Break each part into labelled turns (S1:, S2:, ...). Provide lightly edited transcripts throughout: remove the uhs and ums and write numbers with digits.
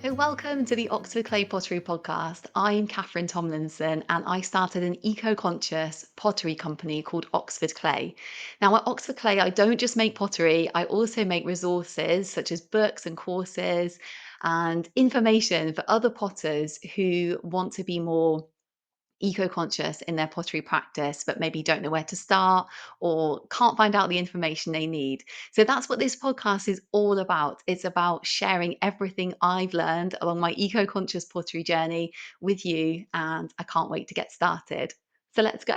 S1: So, welcome to the Oxford Clay Pottery podcast. I'm Catherine Tomlinson and I started an eco conscious pottery company called Oxford Clay. Now, at Oxford Clay, I don't just make pottery, I also make resources such as books and courses and information for other potters who want to be more eco-conscious in their pottery practice but maybe don't know where to start or can't find out the information they need. So that's what this podcast is all about. It's about sharing everything I've learned along my eco-conscious pottery journey with you, and I can't wait to get started. So let's go.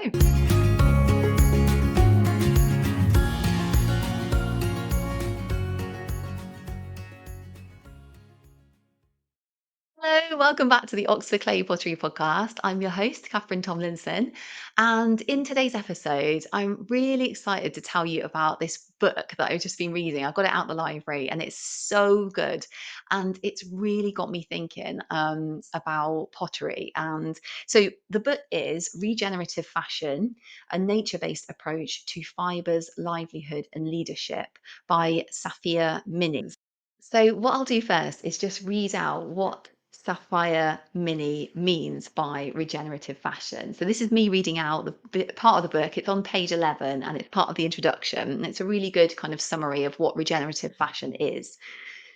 S1: Hello, welcome back to the Oxford Clay Pottery Podcast. I'm your host, Catherine Tomlinson. And in today's episode, I'm really excited to tell you about this book that I've just been reading. I got it out the library and it's so good. And it's really got me thinking about pottery. And so the book is Regenerative Fashion, a nature-based approach to fibres, livelihood and leadership by Safia Minney. So what I'll do first is just read out what Safia Minney means by regenerative fashion. So this is me reading out the part of the book. It's on page 11 and it's part of the introduction. And it's a really good kind of summary of what regenerative fashion is.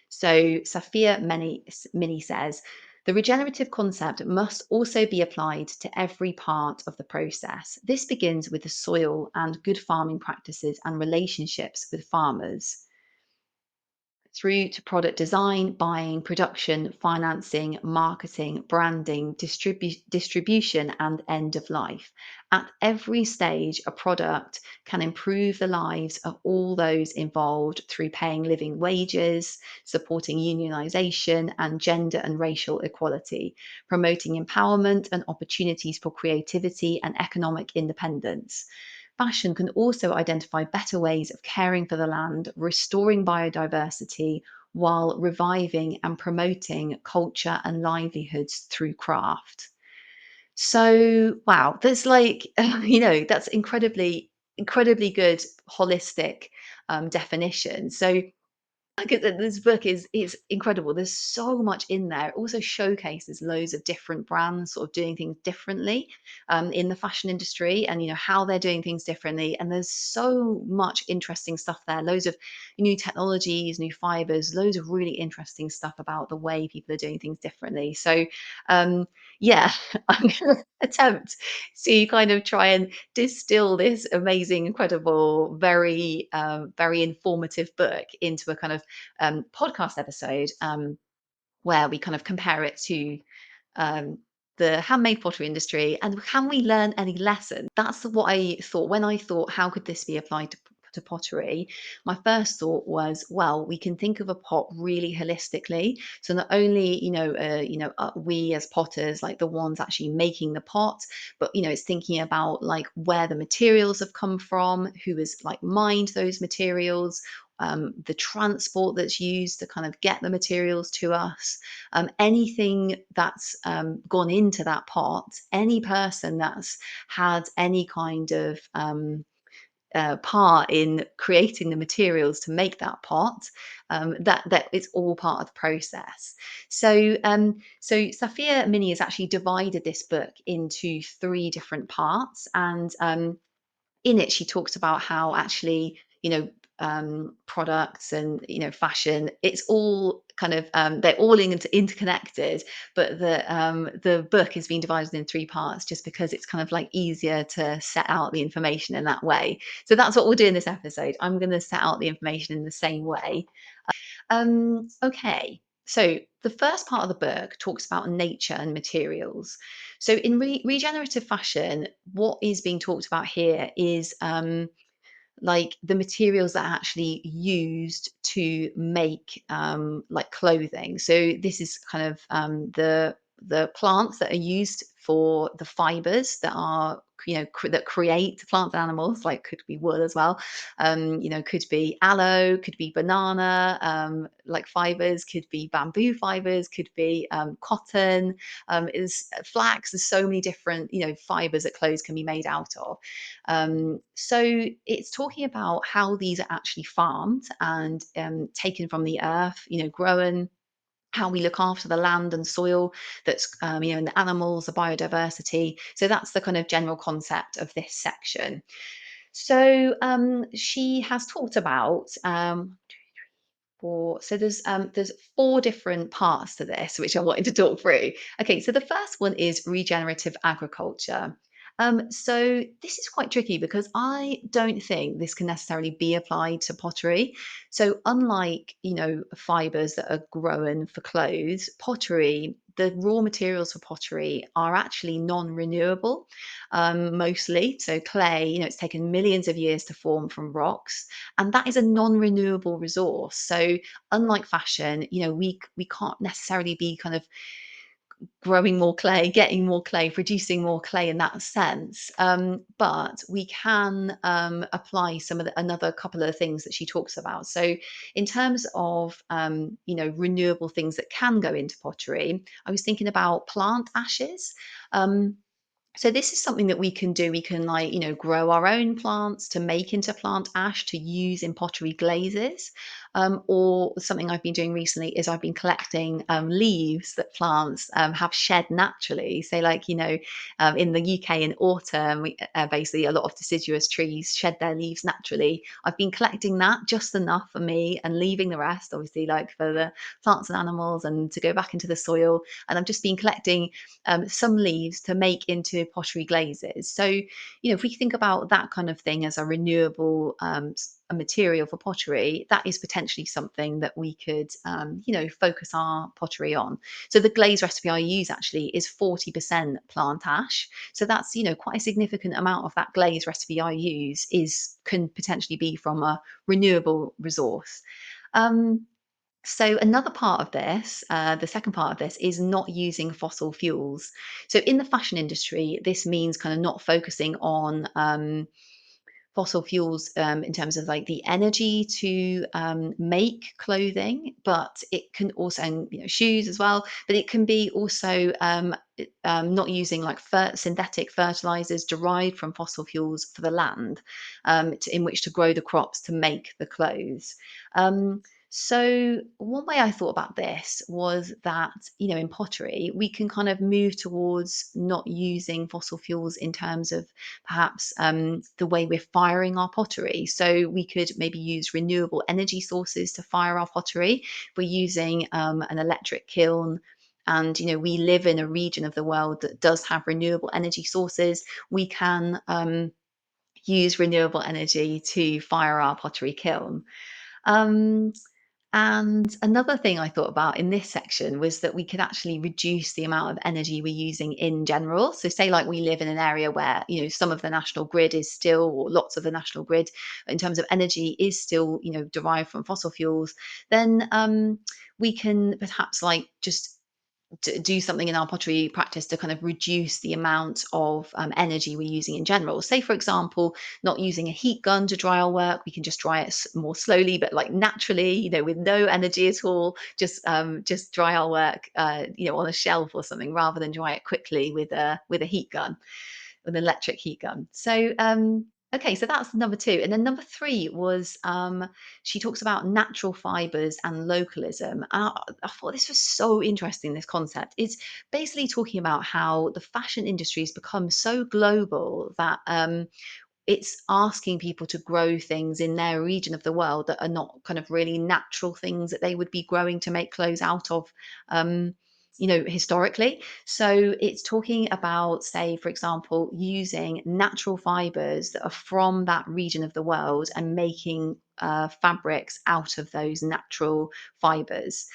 S1: So Minney says, the regenerative concept must also be applied to every part of the process. This begins with the soil and good farming practices and relationships with farmers through to product design, buying, production, financing, marketing, branding, distribution, and end of life. At every stage, a product can improve the lives of all those involved through paying living wages, supporting unionisation and gender and racial equality, promoting empowerment and opportunities for creativity and economic independence. Fashion can also identify better ways of caring for the land, restoring biodiversity, while reviving and promoting culture and livelihoods through craft. So, wow, that's like, that's incredibly good holistic definition. So, like this book is incredible. There's so much in there. It also showcases loads of different brands sort of doing things differently in the fashion industry, and how they're doing things differently. And there's so much interesting stuff there. Loads of new technologies, new fibers, loads of really interesting stuff about the way people are doing things differently. So yeah, I'm going to attempt to kind of try and distill this amazing, incredible, very informative book into a kind of podcast episode where we kind of compare it to um, the handmade pottery industry and can we learn any lessons? That's what I thought when I thought, how could this be applied to pottery? My first thought was, well, we can think of a pot really holistically. So not only, we as potters, like the ones actually making the pot, but it's thinking about like where the materials have come from, who has like mined those materials, the transport that's used to kind of get the materials to us, anything that's gone into that pot, any person that's had any kind of part in creating the materials to make that pot, that it's all part of the process. So Safia Mini has actually divided this book into three different parts, and in it she talks about how actually products and fashion, it's all kind of they're all interconnected, but the book is being divided in three parts just because it's kind of like easier to set out the information in that way. So that's what we'll do in this episode. I'm going to set out the information in the same way. Okay, so the first part of the book talks about nature and materials. So in regenerative fashion, what is being talked about here is like the materials that are actually used to make like clothing. So this is kind of the plants that are used for the fibers that are that create plants and animals, like could be wool as well, could be aloe, could be banana like fibers, could be bamboo fibers, could be cotton, is flax. There's so many different fibers that clothes can be made out of. So it's talking about how these are actually farmed and taken from the earth, grown how we look after the land and soil that's and the animals, the biodiversity. So that's the kind of general concept of this section. So she has talked about four. So there's four different parts to this, which I wanted to talk through. Okay, so the first one is regenerative agriculture. So this is quite tricky because I don't think this can necessarily be applied to pottery. So unlike fibers that are grown for clothes, pottery, the raw materials for pottery are actually non-renewable, mostly. So clay, it's taken millions of years to form from rocks, and that is a non-renewable resource. So unlike fashion, we can't necessarily be kind of growing more clay, getting more clay, producing more clay in that sense. But we can apply some of another couple of things that she talks about. So in terms of renewable things that can go into pottery, I was thinking about plant ashes. Um, so this is something that we can do. We can grow our own plants to make into plant ash to use in pottery glazes. Or something I've been doing recently is I've been collecting leaves that plants have shed naturally. So in the UK in autumn, basically a lot of deciduous trees shed their leaves naturally. I've been collecting that just enough for me and leaving the rest, obviously, like for the plants and animals and to go back into the soil. And I've just been collecting some leaves to make into pottery glazes. So, if we think about that kind of thing as a renewable a material for pottery, that is potentially something that we could, focus our pottery on. So the glaze recipe I use actually is 40% plant ash. So that's, quite a significant amount of that glaze recipe I use can potentially be from a renewable resource. Um, so another part of this, the second part of this, is not using fossil fuels. So in the fashion industry, this means kind of not focusing on fossil fuels in terms of like the energy to make clothing, but it can also, and shoes as well, but it can be also not using like synthetic fertilizers derived from fossil fuels for the land in which to grow the crops to make the clothes. So one way I thought about this was that, in pottery, we can kind of move towards not using fossil fuels in terms of perhaps the way we're firing our pottery. So we could maybe use renewable energy sources to fire our pottery. If we're using an electric kiln, and we live in a region of the world that does have renewable energy sources, we can use renewable energy to fire our pottery kiln. Um, and another thing I thought about in this section was that we could actually reduce the amount of energy we're using in general. So, say, like we live in an area where, some of the national grid is still, or lots of the national grid in terms of energy is still, derived from fossil fuels, then we can perhaps like just do something in our pottery practice to kind of reduce the amount of energy we're using in general. Say, for example, not using a heat gun to dry our work. We can just dry it more slowly, but like naturally, with no energy at all. Just dry our work, on a shelf or something, rather than dry it quickly with a heat gun, with an electric heat gun. So, okay, so that's number two. And then number three was she talks about natural fibers and localism. And I thought this was so interesting, this concept. It's basically talking about how the fashion industry has become so global that it's asking people to grow things in their region of the world that are not kind of really natural things that they would be growing to make clothes out of, historically. So it's talking about, say, for example, using natural fibers that are from that region of the world and making fabrics out of those natural fibers.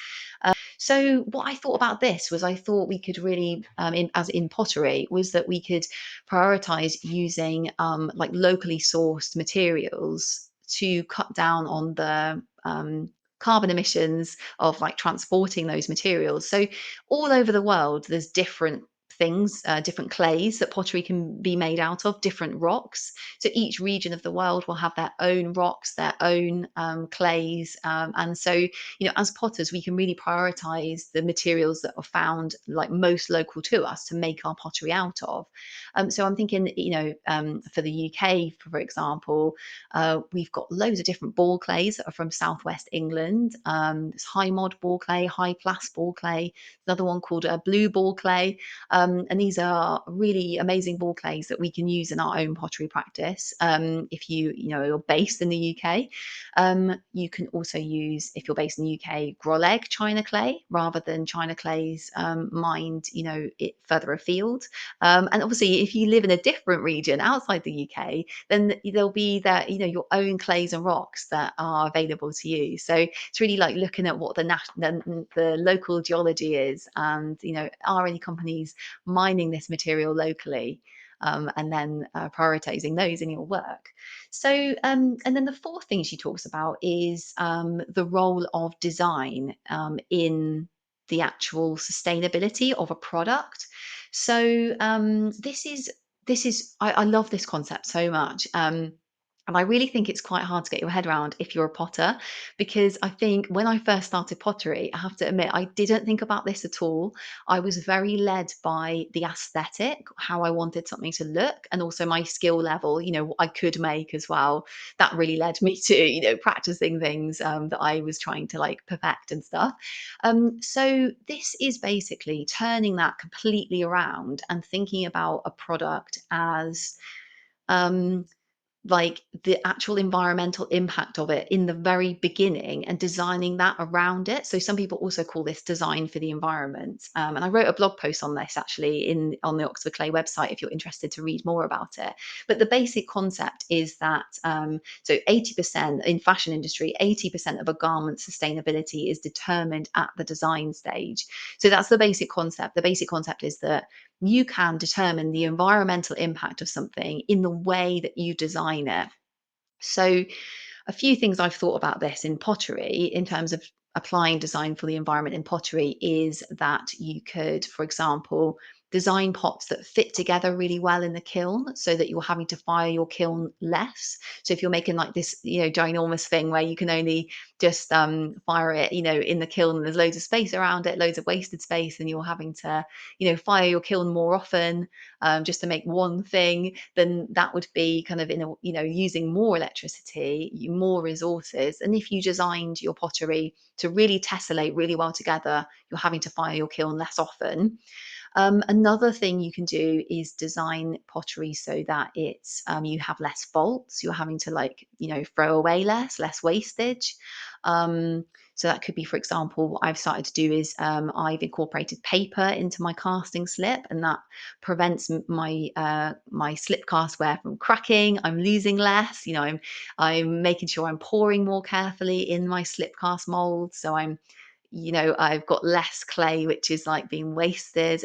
S1: So what I thought about this was I thought we could really, as in pottery, was that we could prioritize using like locally sourced materials to cut down on the carbon emissions of like transporting those materials. So all over the world, there's different things, different clays that pottery can be made out of, different rocks. So each region of the world will have their own rocks, their own clays. And so, as potters, we can really prioritize the materials that are found like most local to us to make our pottery out of. So I'm thinking, for the UK, for example, we've got loads of different ball clays that are from southwest England. There's high mod ball clay, high plas ball clay, another one called blue ball clay. And these are really amazing ball clays that we can use in our own pottery practice. If you're based in the UK, you can also use, if you're based in the UK, Groleg China clay rather than China clays mined, it further afield. And obviously, if you live in a different region outside the UK, then there'll be that, your own clays and rocks that are available to you. So it's really like looking at what the local geology is, and are any companies mining this material locally, and then prioritizing those in your work. So, and then the fourth thing she talks about is the role of design in the actual sustainability of a product. So this is I love this concept so much. And I really think it's quite hard to get your head around if you're a potter, because I think when I first started pottery, I have to admit, I didn't think about this at all. I was very led by the aesthetic, how I wanted something to look, and also my skill level, what I could make as well. That really led me to, practicing things that I was trying to like perfect and stuff. So this is basically turning that completely around and thinking about a product as um, like the actual environmental impact of it in the very beginning and designing that around it. So some people also call this design for the environment. And I wrote a blog post on this actually on the Oxford Clay website if you're interested to read more about it. But the basic concept is that so 80% in fashion industry, 80% of a garment's sustainability is determined at the design stage. So that's the basic concept. The basic concept is that you can determine the environmental impact of something in the way that you design it. So a few things I've thought about this in pottery in terms of applying design for the environment in pottery is that you could, for example, design pots that fit together really well in the kiln so that you're having to fire your kiln less. So if you're making like this, ginormous thing where you can only just fire it, in the kiln, and there's loads of space around it, loads of wasted space, and you're having to, fire your kiln more often just to make one thing, then that would be kind of using more electricity, more resources. And if you designed your pottery to really tessellate really well together, you're having to fire your kiln less often. Another thing you can do is design pottery so that it's you have less faults. You're having to throw away less wastage. So that could be, for example, what I've started to do is I've incorporated paper into my casting slip, and that prevents my slip castware from cracking. I'm losing less. I'm making sure I'm pouring more carefully in my slip cast mold, so I've got less clay, which is like being wasted,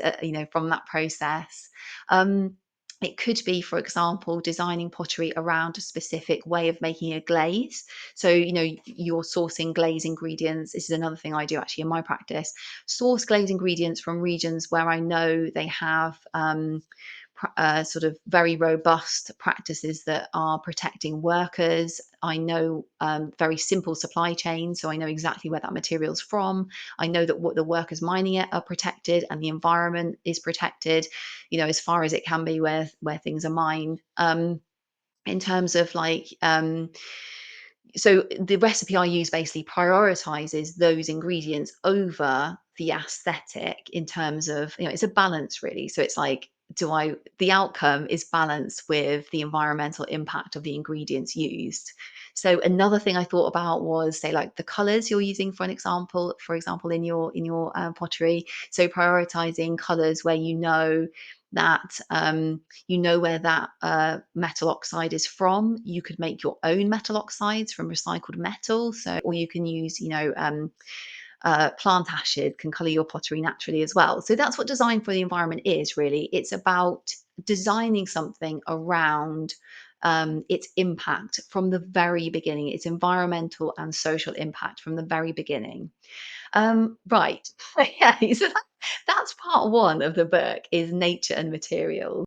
S1: from that process. Um, it could be, for example, designing pottery around a specific way of making a glaze. So, you're sourcing glaze ingredients. This is another thing I do actually in my practice. Source glaze ingredients from regions where I know they have sort of very robust practices that are protecting workers. I know very simple supply chains, so I know exactly where that material's from. I know that what the workers mining it are protected and the environment is protected, as far as it can be where things are mined. In terms of so the recipe I use basically prioritizes those ingredients over the aesthetic in terms of, it's a balance really. So it's like, the outcome is balanced with the environmental impact of the ingredients used. So another thing I thought about was, say, like the colors you're using for example, in your pottery. So prioritizing colors where that where that metal oxide is from. You could make your own metal oxides from recycled metal. So, or you can use, plant ashes can color your pottery naturally as well. So that's what design for the environment is really. It's about designing something around its impact from the very beginning, its environmental and social impact from the very beginning. Right. Yeah, so that's part one of the book is nature and materials.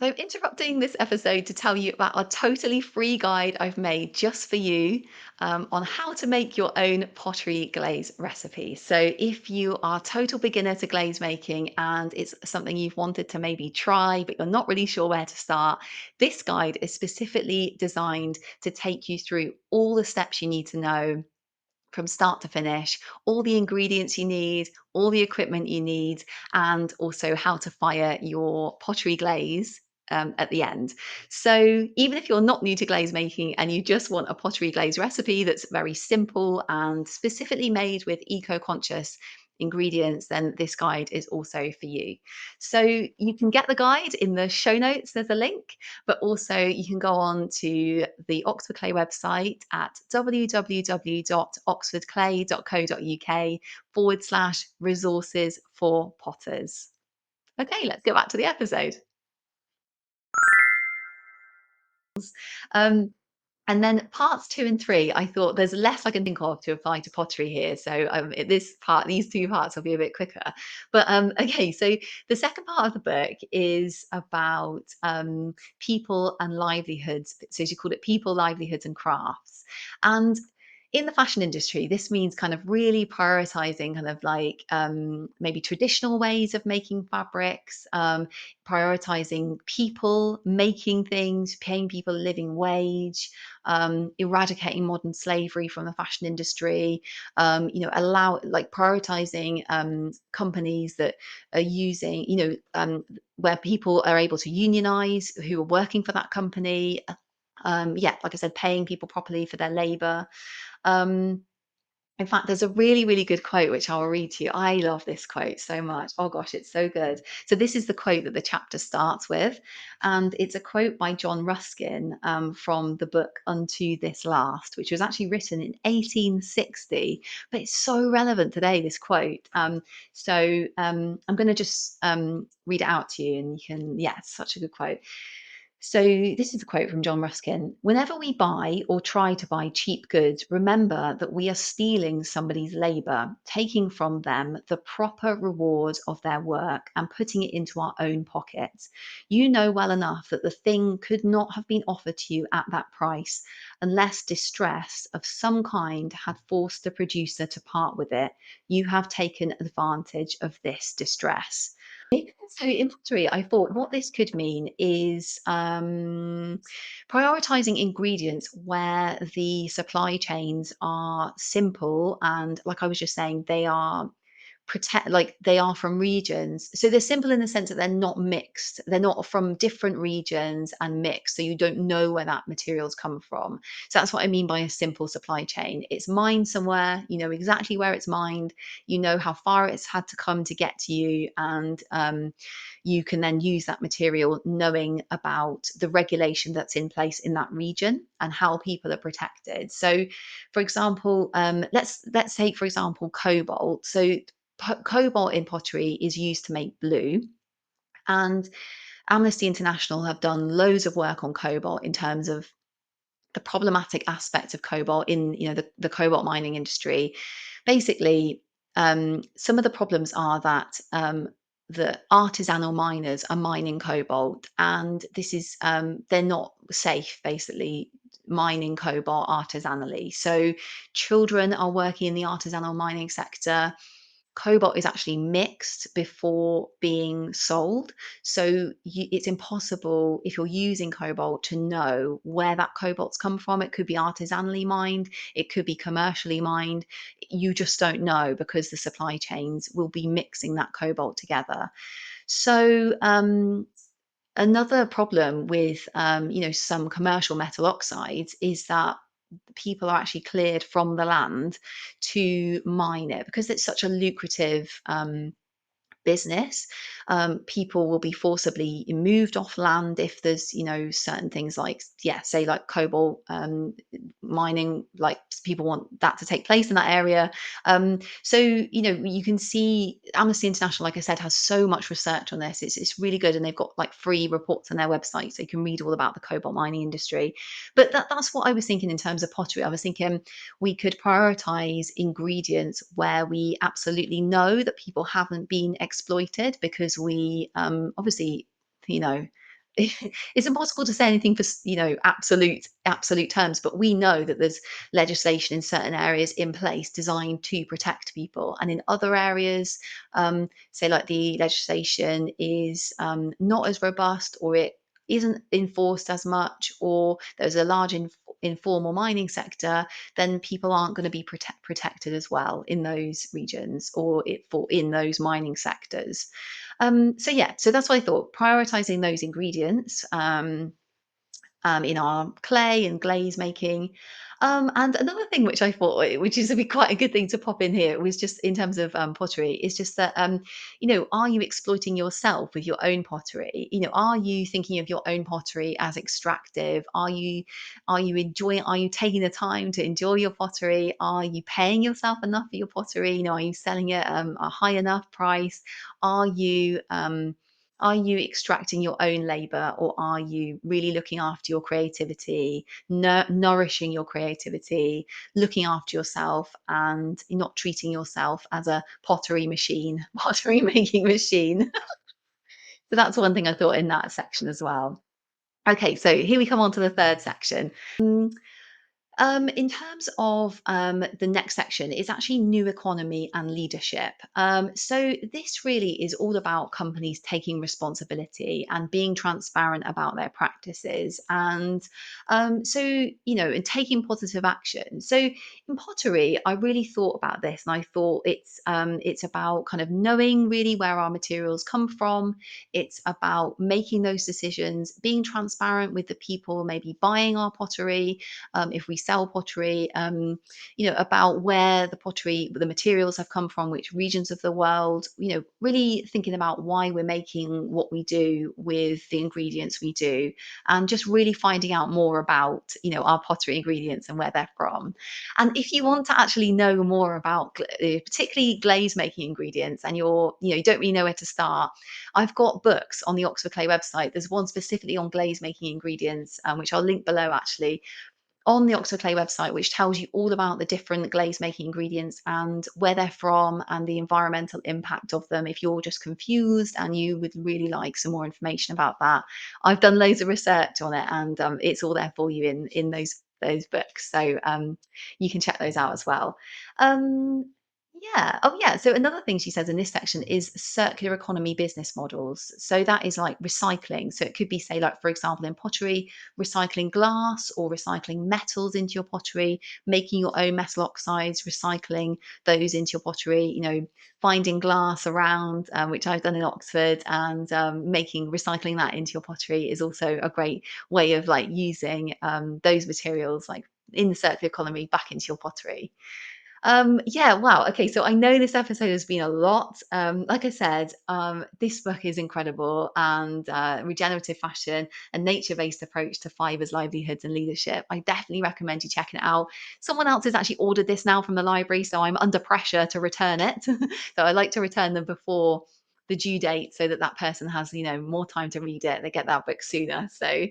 S1: So I'm interrupting this episode to tell you about a totally free guide I've made just for you on how to make your own pottery glaze recipe. So if you are a total beginner to glaze making and it's something you've wanted to maybe try, but you're not really sure where to start, this guide is specifically designed to take you through all the steps you need to know from start to finish, all the ingredients you need, all the equipment you need, and also how to fire your pottery glaze at the end. So, even if you're not new to glaze making and you just want a pottery glaze recipe that's very simple and specifically made with eco conscious ingredients, then this guide is also for you. So, you can get the guide in the show notes, there's a link, but also you can go on to the Oxford Clay website at www.oxfordclay.co.uk/resources for potters. Okay, let's go back to the episode. Um, And then parts 2 and 3, I thought there's less I can think of to apply to pottery here. So this part, these two parts will be a bit quicker. But okay, so the second part of the book is about people and livelihoods. So she called it people, livelihoods, and crafts. And in the fashion industry, this means kind of really prioritizing kind of like maybe traditional ways of making fabrics, prioritizing people making things, paying people a living wage, eradicating modern slavery from the fashion industry, allow like prioritizing companies that are using, where people are able to unionize who are working for that company. Yeah, like I said, paying people properly for their labor. Um, in fact, there's a really, really good quote which I'll read to you. I love this quote so much. Oh gosh, it's so good. So this is the quote that the chapter starts with, and it's a quote by John Ruskin from the book Unto This Last, which was actually written in 1860, but it's so relevant today. This quote. I'm going to just read it out to you, and you can. Yeah, it's such a good quote. So, this is a quote from John Ruskin. Whenever we buy or try to buy cheap goods, remember that we are stealing somebody's labor, taking from them the proper reward of their work and putting it into our own pockets. You know well enough that the thing could not have been offered to you at that price unless distress of some kind had forced the producer to part with it. You have taken advantage of this distress. So in pottery, I thought what this could mean is prioritizing ingredients where the supply chains are simple and, like I was just saying, they are they are from regions. So they're simple in the sense that they're not mixed. They're not from different regions and mixed. So you don't know where that material's come from. So that's what I mean by a simple supply chain. It's mined somewhere, you know exactly where it's mined, you know how far it's had to come to get to you, and you can then use that material knowing about the regulation that's in place in that region and how people are protected. So for example, let's take for example cobalt. So cobalt in pottery is used to make blue, and Amnesty International have done loads of work on cobalt in terms of the problematic aspects of cobalt in the cobalt mining industry. Basically, some of the problems are that the artisanal miners are mining cobalt, and this is they're not safe. Basically, mining cobalt artisanally. So, children are working in the artisanal mining sector. Cobalt is actually mixed before being sold. So it's impossible if you're using cobalt to know where that cobalt's come from. It could be artisanally mined, it could be commercially mined. You just don't know because the supply chains will be mixing that cobalt together. So another problem with some commercial metal oxides is that people are actually cleared from the land to mine it because it's such a lucrative business. People will be forcibly moved off land if there's, certain things like, yeah, say like cobalt mining, like people want that to take place in that area. So, you can see Amnesty International, like I said, has so much research on this. It's really good. And they've got like free reports on their website. So you can read all about the cobalt mining industry. But that's what I was thinking in terms of pottery. I was thinking we could prioritize ingredients where we absolutely know that people haven't been exploited because we obviously, you know, it's impossible to say anything for absolute terms, but we know that there's legislation in certain areas in place designed to protect people, and in other areas, say like the legislation is not as robust, or it isn't enforced as much, or there's a large informal mining sector, then people aren't going to be protected as well in those regions, or in those mining sectors. So yeah, so that's what I thought. Prioritizing those ingredients in our clay and glaze making. And another thing which I thought, which is be quite a good thing to pop in here, was just in terms of pottery, is just that, are you exploiting yourself with your own pottery? Are you thinking of your own pottery as extractive? Are you enjoying? Are you taking the time to enjoy your pottery? Are you paying yourself enough for your pottery? Are you selling it a high enough price? Are you are you extracting your own labor, or are you really looking after your creativity, nourishing your creativity, looking after yourself, and not treating yourself as a pottery machine, pottery making machine? So that's one thing I thought in that section as well. Okay, so here we come on to the third section. In terms of the next section, it's actually new economy and leadership. So this really is all about companies taking responsibility and being transparent about their practices, and and taking positive action. So in pottery, I really thought about this, and I thought it's about kind of knowing really where our materials come from. It's about making those decisions, being transparent with the people maybe buying our pottery, if we sell pottery, about where the materials have come from, which regions of the world, really thinking about why we're making what we do with the ingredients we do, and just really finding out more about, our pottery ingredients and where they're from. And if you want to actually know more about particularly glaze making ingredients, and you don't really know where to start, I've got books on the Oxford Clay website. There's one specifically on glaze making ingredients, which I'll link below actually, on the Oxford Clay website, which tells you all about the different glaze making ingredients and where they're from and the environmental impact of them. If you're just confused and you would really like some more information about that, I've done loads of research on it, and it's all there for you in those books. So you can check those out as well. Yeah. Oh, yeah. So another thing she says in this section is circular economy business models. So that is like recycling. So it could be, say, like, for example, in pottery, recycling glass or recycling metals into your pottery, making your own metal oxides, recycling those into your pottery, finding glass around, which I've done in Oxford, and recycling that into your pottery is also a great way of like using those materials like in the circular economy back into your pottery. Yeah, wow. Okay, so I know this episode has been a lot. Like I said, this book is incredible, and regenerative fashion, a nature-based approach to fibres, livelihoods, and leadership. I definitely recommend you checking it out. Someone else has actually ordered this now from the library, so I'm under pressure to return it. So I like to return them before the due date, so that person has more time to read it. They get that book sooner. So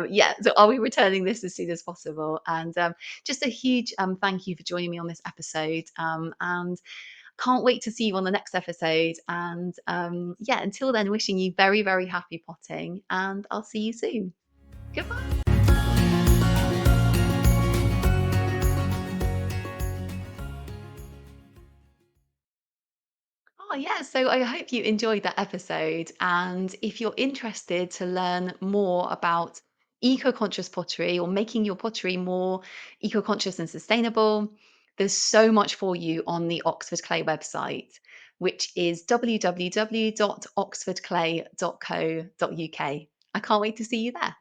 S1: yeah, so I'll be returning this as soon as possible. And just a huge thank you for joining me on this episode. And can't wait to see you on the next episode. And yeah, until then, wishing you very, very happy potting, and I'll see you soon. Goodbye. Oh, yeah. So I hope you enjoyed that episode. And if you're interested to learn more about eco conscious pottery, or making your pottery more eco conscious and sustainable, there's so much for you on the Oxford Clay website, which is www.oxfordclay.co.uk. I can't wait to see you there.